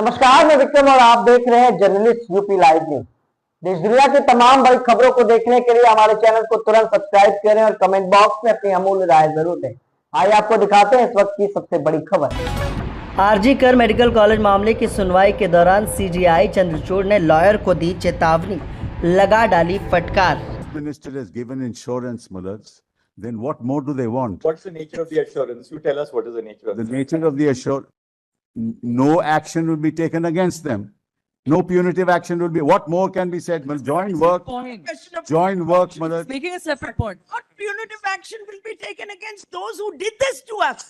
नमस्कार, मैं विक्रम और आप देख रहे हैं जर्नलिस्ट यूपी लाइव न्यूज। देश दुनिया की तमाम बड़ी खबरों को देखने के लिए हमारे चैनल को तुरंत सब्सक्राइब करें और कमेंट बॉक्स में अपनी अमूल्य राय जरूर दें। आइए आपको दिखाते हैं इस वक्त की सबसे बड़ी खबर। आरजी कर मेडिकल कॉलेज मामले की सुनवाई के दौरान सीजीआई चंद्रचूड़ ने लॉयर को दी चेतावनी, लगा डाली फटकार। Minister has given insurance, Mullahs. Then what more do they want? What's the nature of the assurance? You tell us what is the nature of The nature of the assurance, no action will be taken against them. No punitive action will be. What more can be said? Well, join work, Mullahs. Making a separate point. What punitive action will be taken against those who did this to us?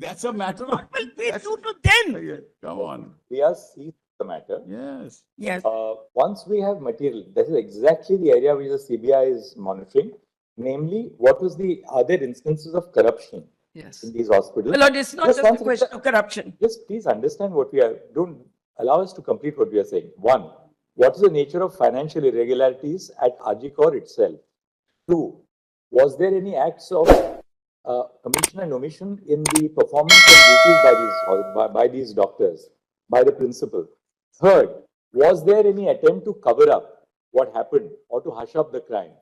That's a matter of. What will we do to them? Yeah, come on. We are seized the matter. Yes. Yes. Once we have material, that is exactly the area which the CBI is monitoring. Namely, what was the other instances of corruption Yes. in these hospitals? My Lord, it's not just a question of corruption. Just please understand what we are. Don't allow us to complete what we are saying. One, what is the nature of financial irregularities at Ajikor itself? Two, was there any acts of commission and omission in the performance of duties by these doctors, by the principal? Third, was there any attempt to cover up what happened or to hush up the crime?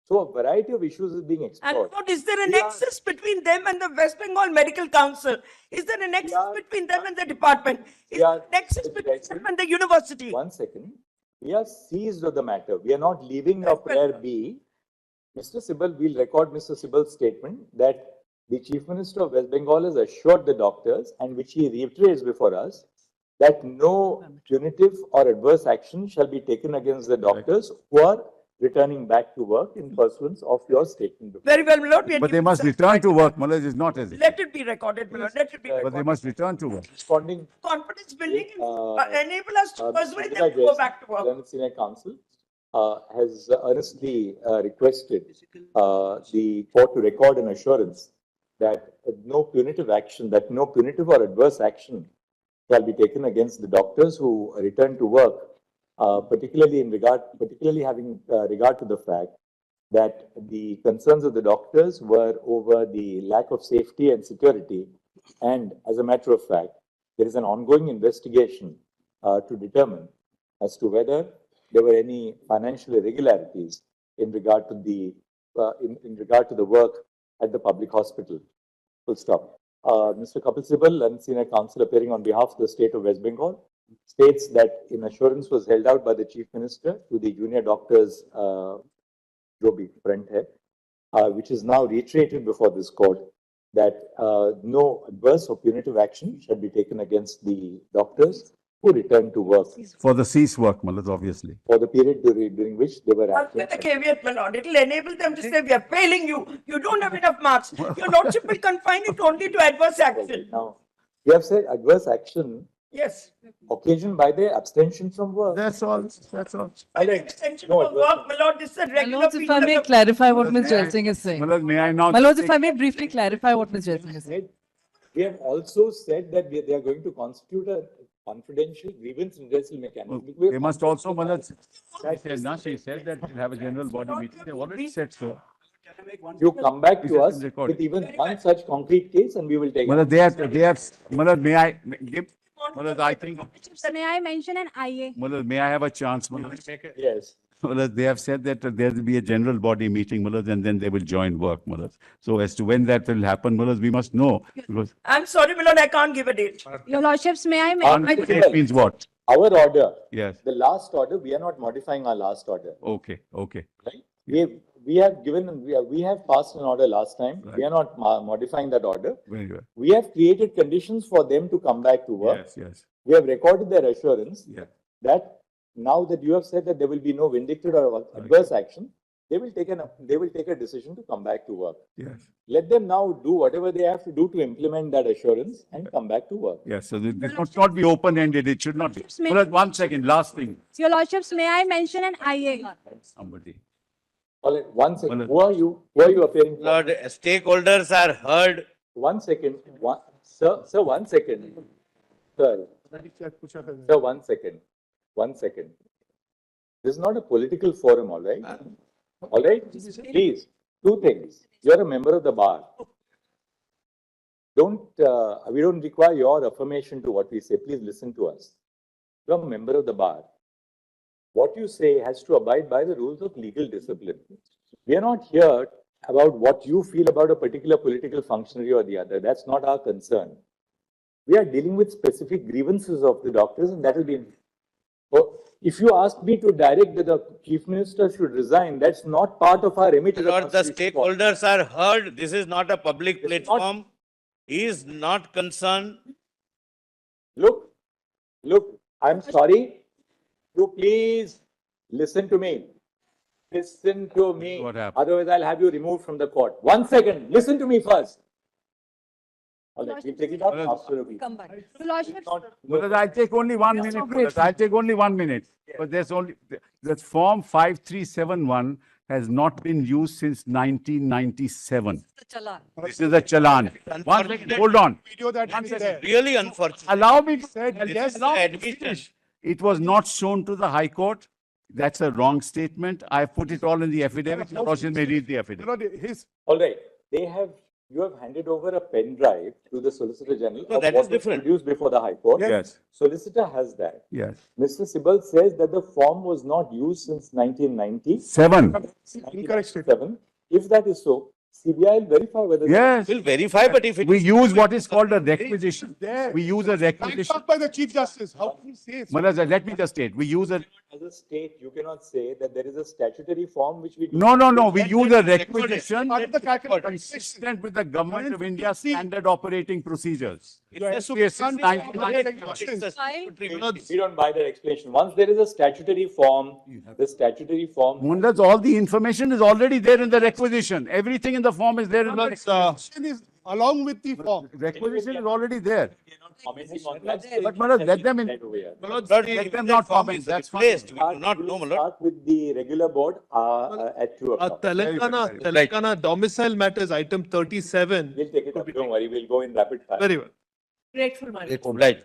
So a variety of issues is being And explored. what, is there a nexus between them and the West Bengal Medical Council? Is there a nexus between them and the department? Is there a nexus between them and the university? One second. We are seized of the matter. We are not leaving our prayer be. Mr. Sibal, we'll record Mr. Sibal's statement that the Chief Minister of West Bengal has assured the doctors, and which he reiterates before us, that no punitive or adverse action shall be taken against the doctors who are returning back to work in pursuance of your statement. Very well, my Lord. We are But they giving must some- return to work, Mullahs. It's not as if. Let it be recorded, my Lord. Let it be But they recorded. must return to work. Responding Confidence building enable us to persuade CJI them to go back to work. General Senior Counsel has earnestly requested the court to record an assurance that no punitive action, that no punitive or adverse action shall be taken against the doctors who return to work, particularly having regard to the fact that the concerns of the doctors were over the lack of safety and security. And as a matter of fact, there is an ongoing investigation to determine as to whether there were any financial irregularities in regard to the work at the public hospital. Full stop. Mr. Kapil Sibal and Senior Counsel appearing on behalf of the state of West Bengal states that an assurance was held out by the Chief Minister to the junior doctors, Joby Front Head, which is now reiterated before this court that no adverse or punitive action shall be taken against the doctors who return to work For the cease work, Mullahs, obviously. for the period during which they were But with absent. the caveat, my Lord, it will enable them to say, we are failing you. You don't have enough marks. Your Lordship will confine it only to adverse action. Now, we have said adverse action Yes. occasioned by their abstention from work. That's all. That's all. By the extension No of work, my Lord, this is a My regular. lords, if I feature may of the- clarify what Ms. Jaising is saying. Mullahs, may I now? My lords, if I may briefly clarify what Ms. Jaising is saying. We have also said that they are going to constitute a confidential grievance redressal mechanism. We have They must also, Mullahs, She said that we'll have a general body meeting. They already said so. You come back Is to it us in recording? with even one such concrete case and we will take Mullahs, it. they have, Mullahs, may I give, Mullahs, I think, May I mention an IA? Mullahs, may I have a chance, Mullahs? Yes. Mullahs, they have said that there will be a general body meeting, Mullahs, and then they will join work, Mullahs. So as to when that will happen, Mullahs, we must know. Because I'm sorry, my Lord, I can't give a date. Your Lordships, may I On- mention? it means what? Our order, Yes, the last order, we are not modifying our last order, okay, okay. right? We have passed an order last time. We are not modifying that order. Very well. We have created conditions for them to come back to work. Yes, yes, We have recorded their assurance yeah. that now that you have said that there will be no vindictive or adverse action, they will take a decision to come back to work. Yes, Let them now do whatever they have to do to implement that assurance and come back to work. yes. So it must not be open-ended. It should not be. Mullahs, one second, last thing. Your Lordships, may I mention an IA? Somebody. All right, one second. Well, Who are you? Who are you appearing for? Lord, stakeholders are heard. One second. Sir, one second. Sir, one second. One second. This is not a political forum, all right? All right? Please, two things. You're a member of the bar. we don't require your affirmation to what we say. Please listen to us. You're a member of the bar. What you say has to abide by the rules of legal discipline. We are not here about what you feel about a particular political functionary or the other. That's not our concern. We are dealing with specific grievances of the doctors, and that will be. If you ask me to direct that the chief minister should resign, that's not part of our remit. Lord, the stakeholders are heard. This is not a public platform. He is not concerned. Look, I'm sorry. You please listen to me. Listen to me. What happened? Otherwise, I'll have you removed from the court. 1 second. Listen to me first. All right, we'll take it up after a week. Your Lordship, Well, I'll take only 1 minute. Brother. I'll take only 1 minute. But there's only, the form 5371 has not been used since 1997. This is a challan. 1 second, hold on. Really unfortunate. Allow me to say, This is the admission. it was not shown to the High Court. That's a wrong statement. I put it all in the affidavit. Your Lordship may read the affidavit. All right. You have handed over a pen drive to the Solicitor General. No, of that what is different. was produced before the High Court. Yes. Solicitor has that. Yes. Mr. Sibal says that the form was not used since 1990. 7. If that is so, CBI will verify whether. Yes. We'll verify, but if it We use what is called a requisition. We use a requisition. By the Chief Justice, how can you say? Malaza, let me just state, we use a, As a state, you cannot say that there is a statutory form which we. no, we use a requisition Part of the calculation. consistent with the Government of India's standard operating procedures. It's a Yes, It's We don't buy that explanation. Once there is a statutory form, the statutory form. Mundas, all the information is already there in the requisition. Everything in the form is there in the Question is along with the form. requisition is already there. Commenting on that. But Manoj, let them in. Let them not comment. That's fine. Placed. We do not know, my lord. Start with the regular board at 2 o'clock. Telangana domicile matters, item 37. We'll take it up. Don't worry. We'll go in rapid fire. Very well. Grateful, my lord. Obliged.